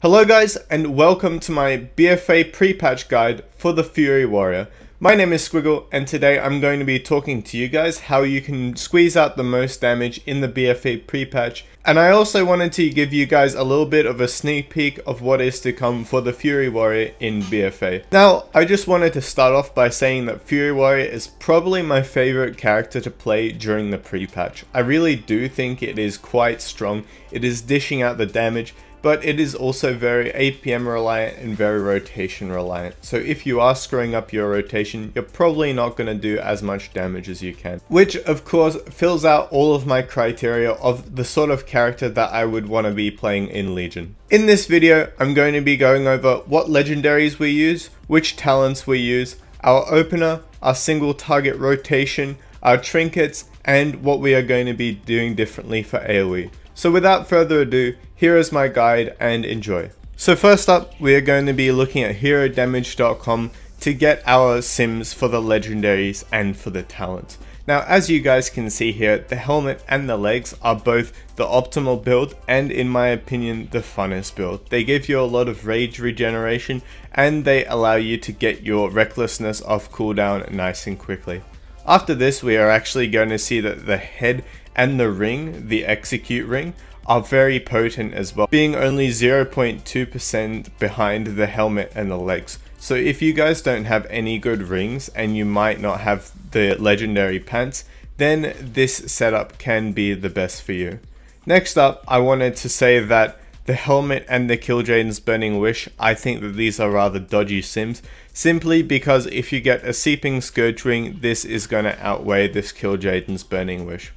Hello guys, and welcome to my BFA pre-patch guide for the Fury Warrior. My name is Squiggle, and today I'm going to be talking to you guys how you can squeeze out the most damage in the BFA pre-patch. And I also wanted to give you guys a little bit of a sneak peek of what is to come for the Fury Warrior in BFA. Now, I just wanted to start off by saying that Fury Warrior is probably my favorite character to play during the pre-patch. I really do think it is quite strong. It is dishing out the damage, but it is also very APM reliant and very rotation reliant. So if you are screwing up your rotation, you're probably not going to do as much damage as you can. Which of course fills out all of my criteria of the sort of character that I would want to be playing in Legion. In this video, I'm going to be going over what legendaries we use, which talents we use, our opener, our single target rotation, our trinkets, and what we are going to be doing differently for AoE. So without further ado, here is my guide and enjoy. So first up, we are going to be looking at herodamage.com to get our sims for the legendaries and for the talents. Now, as you guys can see here, the helmet and the legs are both the optimal build and, in my opinion, the funnest build. They give you a lot of rage regeneration and they allow you to get your recklessness off cooldown nice and quickly. After this, we are actually going to see that the head and the ring, the execute ring, are very potent as well, being only 0.2% behind the helmet and the legs. So if you guys don't have any good rings and you might not have the legendary pants, then this setup can be the best for you. Next up, I wanted to say that the helmet and the Killjaden's Burning Wish, I think that these are rather dodgy sims, simply because if you get a Seeping Scourge ring, this is going to outweigh this Killjaden's Burning Wish.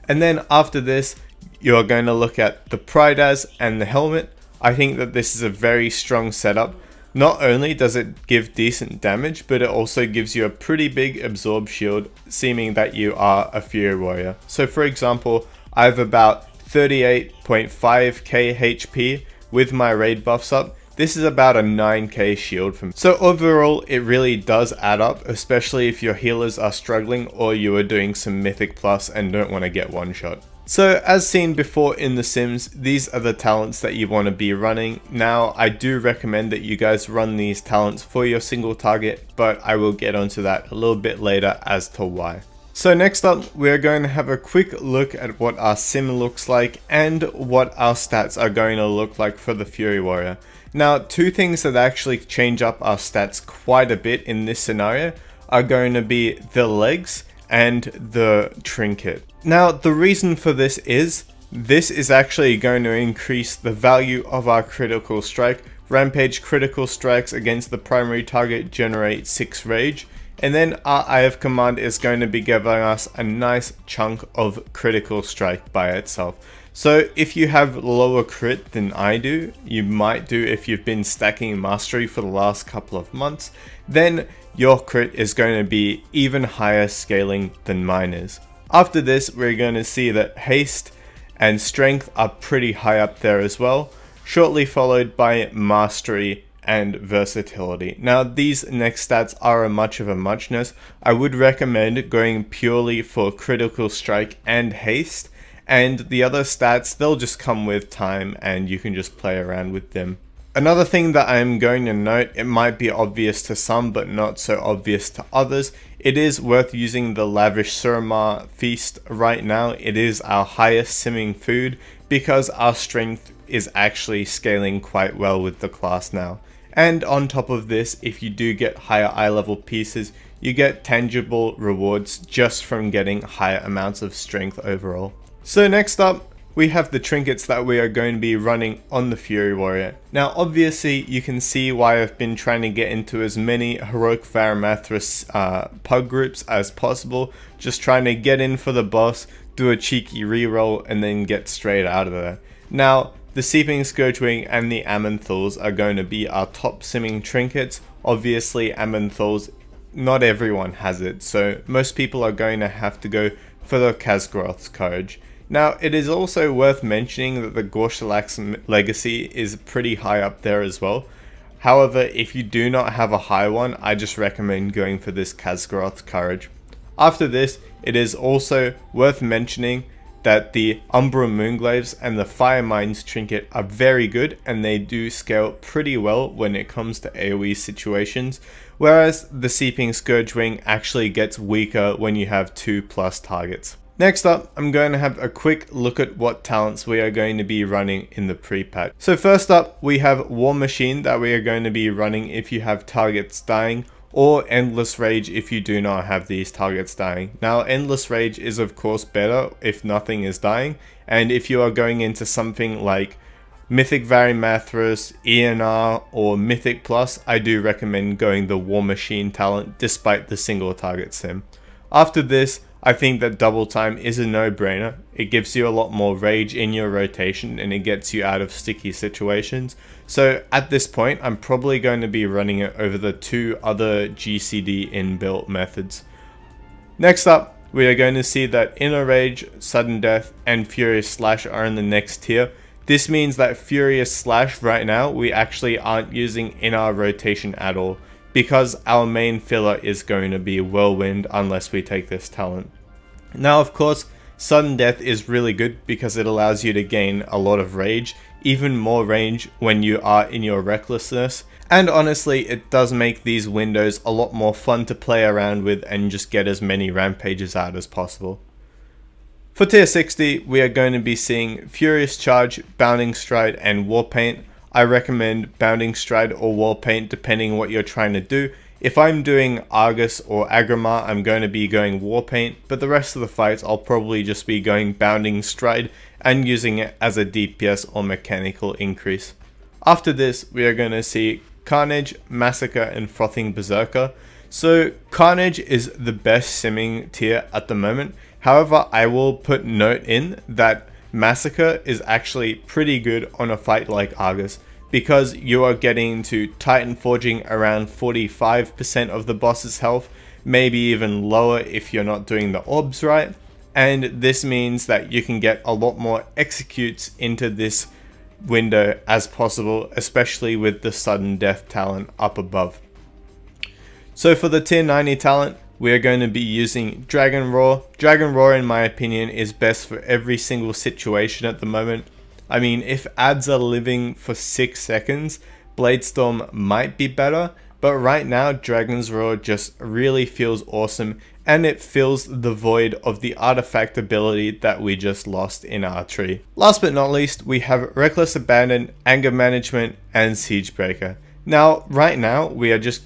And then after this, you're going to look at the Prydaz and the helmet. I think that this is a very strong setup. Not only does it give decent damage, but it also gives you a pretty big absorb shield, seeming that you are a Fury Warrior. So for example, I have about 38.5k HP with my raid buffs up. This is about a 9k shield from me. So overall, it really does add up, especially if your healers are struggling or you are doing some Mythic Plus and don't want to get one shot. So as seen before in The Sims, these are the talents that you want to be running. Now, I do recommend that you guys run these talents for your single target, but I will get onto that a little bit later as to why. So next up, we're going to have a quick look at what our sim looks like and what our stats are going to look like for the Fury Warrior. Now, two things that actually change up our stats quite a bit in this scenario are going to be the legs and the trinket. Now, the reason for this is actually going to increase the value of our critical strike. Rampage critical strikes against the primary target generate 6 rage. And then our Eye of Command is going to be giving us a nice chunk of critical strike by itself. So if you have lower crit than I do, you might do if you've been stacking mastery for the last couple of months, then your crit is going to be even higher scaling than mine is. After this, we're going to see that haste and strength are pretty high up there as well, shortly followed by mastery and versatility. Now, these next stats are much of a muchness. I would recommend going purely for critical strike and haste, and the other stats, they'll just come with time and you can just play around with them. Another thing that I'm going to note, it might be obvious to some but not so obvious to others, it is worth using the Lavish Suramar Feast right now. It is our highest simming food because our strength is actually scaling quite well with the class now. And on top of this, if you do get higher eye level pieces, you get tangible rewards just from getting higher amounts of strength overall. So next up, we have the trinkets that we are going to be running on the Fury Warrior. Now obviously you can see why I've been trying to get into as many Heroic Varamathras pug groups as possible, just trying to get in for the boss, do a cheeky reroll and then get straight out of there. Now, the Seeping Scourge Wing and the Amenthals are going to be our top simming trinkets. Obviously Amenthals, not everyone has it, so most people are going to have to go for the Khaz'goroth's Courage. Now, it is also worth mentioning that the Gorshalak's legacy is pretty high up there as well. However, if you do not have a high one, I just recommend going for this Khaz'goroth's Courage. After this, it is also worth mentioning that the Umbral Moonglaves and the Fire Mines trinket are very good, and they do scale pretty well when it comes to AoE situations, whereas the Seeping Scourgewing actually gets weaker when you have 2+ targets. Next up, I'm going to have a quick look at what talents we are going to be running in the pre-patch. So first up, we have War Machine that we are going to be running if you have targets dying, or Endless Rage if you do not have these targets dying. Now, Endless Rage is of course better if nothing is dying, and if you are going into something like Mythic Varimathras, ENR, or Mythic Plus, I do recommend going the War Machine talent despite the single target sim. After this, I think that Double Time is a no-brainer. It gives you a lot more rage in your rotation and it gets you out of sticky situations. So at this point, I'm probably going to be running it over the 2 other GCD inbuilt methods. Next up, we are going to see that Inner Rage, Sudden Death, and Furious Slash are in the next tier. This means that Furious Slash right now, we actually aren't using in our rotation at all, because our main filler is going to be Whirlwind unless we take this talent. Now of course, Sudden Death is really good because it allows you to gain a lot of rage, even more range when you are in your recklessness, and honestly it does make these windows a lot more fun to play around with and just get as many rampages out as possible. For tier 60, we are going to be seeing Furious Charge, Bounding Stride, and Warpaint. I recommend Bounding Stride or Warpaint depending on what you're trying to do. If I'm doing Argus or Agrimar, I'm going to be going Warpaint, but the rest of the fights I'll probably just be going Bounding Stride and using it as a DPS or mechanical increase. After this, we are going to see Carnage, Massacre, and Frothing Berserker. So Carnage is the best simming tier at the moment. However, I will put note in that Massacre is actually pretty good on a fight like Argus, because you are getting to Titan Forging around 45% of the boss's health, maybe even lower if you're not doing the orbs right, and this means that you can get a lot more executes into this window as possible, especially with the Sudden Death talent up above. So for the tier 90 talent, we are going to be using Dragon Roar. Dragon Roar, in my opinion, is best for every single situation at the moment. I mean, if ads are living for 6 seconds, Bladestorm might be better, but right now Dragon's Roar just really feels awesome, and it fills the void of the artifact ability that we just lost in our tree. Last but not least, we have Reckless Abandon, Anger Management, and Siegebreaker. Now, right now, we are just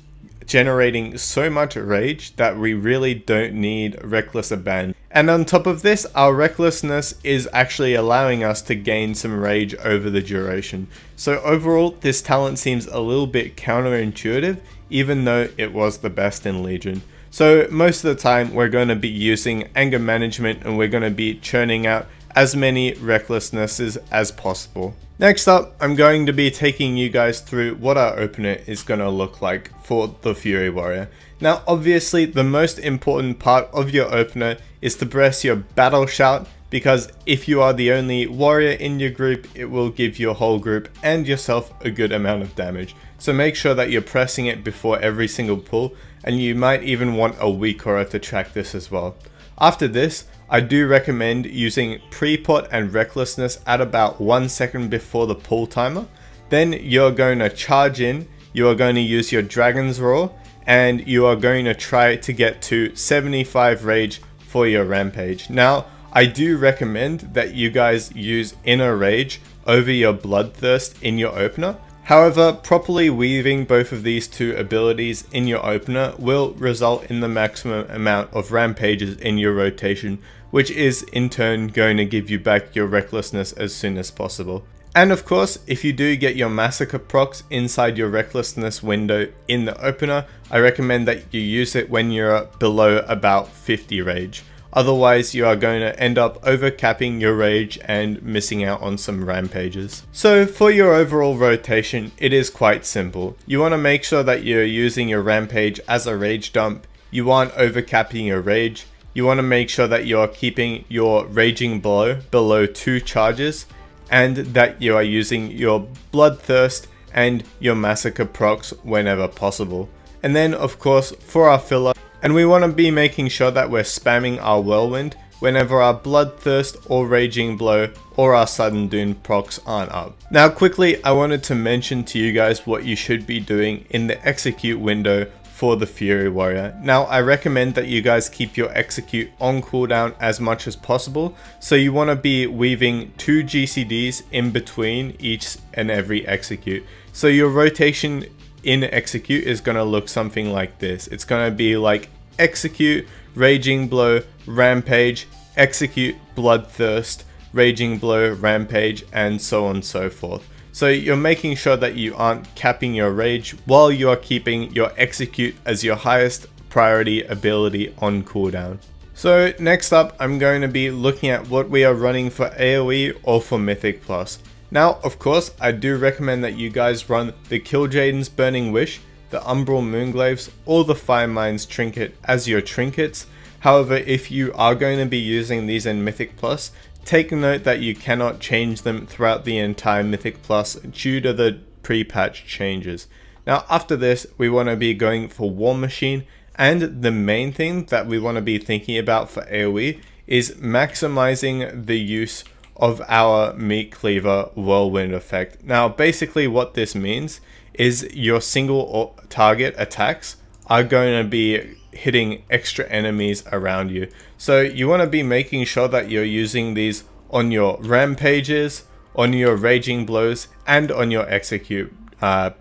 generating so much rage that we really don't need Reckless Abandon. And on top of this, our recklessness is actually allowing us to gain some rage over the duration. So overall, this talent seems a little bit counterintuitive, even though it was the best in Legion. So most of the time, we're going to be using Anger Management and we're going to be churning out as many recklessnesses as possible. Next up, I'm going to be taking you guys through what our opener is going to look like for the Fury Warrior. Now obviously the most important part of your opener is to press your battle shout, because if you are the only warrior in your group, it will give your whole group and yourself a good amount of damage. So make sure that you're pressing it before every single pull, and you might even want a weak aura to track this as well. After this, I do recommend using pre-pot and recklessness at about 1 second before the pull timer. Then you're going to charge in, you are going to use your Dragon's Roar, and you are going to try to get to 75 rage for your rampage. Now, I do recommend that you guys use Inner Rage over your Bloodthirst in your opener. However, properly weaving both of these two abilities in your opener will result in the maximum amount of rampages in your rotation, which is in turn going to give you back your recklessness as soon as possible. And of course, if you do get your Massacre procs inside your recklessness window in the opener, I recommend that you use it when you're below about 50 rage. Otherwise, you are going to end up overcapping your rage and missing out on some rampages. So for your overall rotation, it is quite simple. You want to make sure that you're using your rampage as a rage dump. You aren't overcapping your rage. You want to make sure that you're keeping your raging blow below 2 charges, and that you are using your Bloodthirst and your Massacre procs whenever possible. And then of course for our filler, and we want to be making sure that we're spamming our Whirlwind, whenever our Bloodthirst or Raging Blow or our Sudden Doom procs aren't up. Now quickly, I wanted to mention to you guys what you should be doing in the execute window for the Fury Warrior. Now I recommend that you guys keep your execute on cooldown as much as possible, so you want to be weaving 2 GCDs in between each and every execute. So your rotation in execute is going to look something like this. It's going to be like execute, Raging Blow, Rampage, execute, Bloodthirst, Raging Blow, Rampage, and so on and so forth. So you're making sure that you aren't capping your rage while you are keeping your execute as your highest priority ability on cooldown. So next up, I'm going to be looking at what we are running for AoE or for Mythic Plus. Now, of course, I do recommend that you guys run the Killjaden's Burning Wish, the Umbral Moonglaves, or the Firemind's Trinket as your trinkets. However, if you are going to be using these in Mythic Plus, take note that you cannot change them throughout the entire Mythic Plus due to the pre-patch changes. Now after this, we want to be going for War Machine, and the main thing that we want to be thinking about for AoE is maximizing the use of our Meat Cleaver Whirlwind effect. Now basically what this means is your single target attacks are going to be hitting extra enemies around you. So you want to be making sure that you're using these on your Rampages, on your Raging Blows, and on your Execute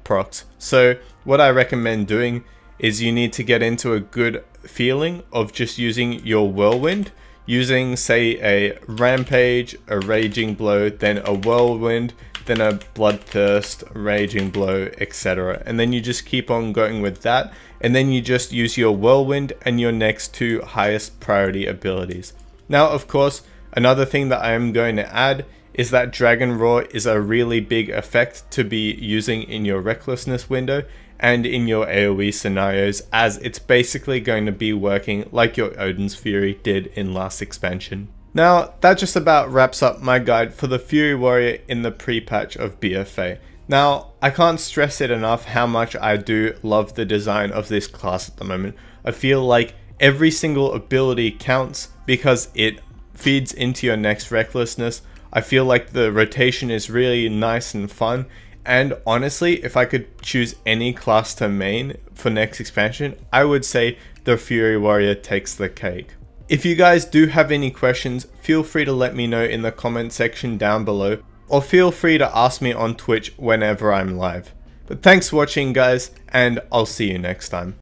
procs. So what I recommend doing is you need to get into a good feeling of just using your Whirlwind, using say a Rampage, a Raging Blow, then a Whirlwind, then a Bloodthirst, Raging Blow, etc. And then you just keep on going with that, and then you just use your Whirlwind and your next 2 highest priority abilities. Now of course, another thing that I am going to add is that Dragon Roar is a really big effect to be using in your Recklessness window and in your AoE scenarios, as it's basically going to be working like your Odin's Fury did in last expansion. Now that just about wraps up my guide for the Fury Warrior in the pre-patch of BFA. Now I can't stress it enough how much I do love the design of this class at the moment. I feel like every single ability counts because it feeds into your next Recklessness. I feel like the rotation is really nice and fun, and honestly, if I could choose any class to main for next expansion, I would say the Fury Warrior takes the cake. If you guys do have any questions, feel free to let me know in the comment section down below, or feel free to ask me on Twitch whenever I'm live. But thanks for watching guys, and I'll see you next time.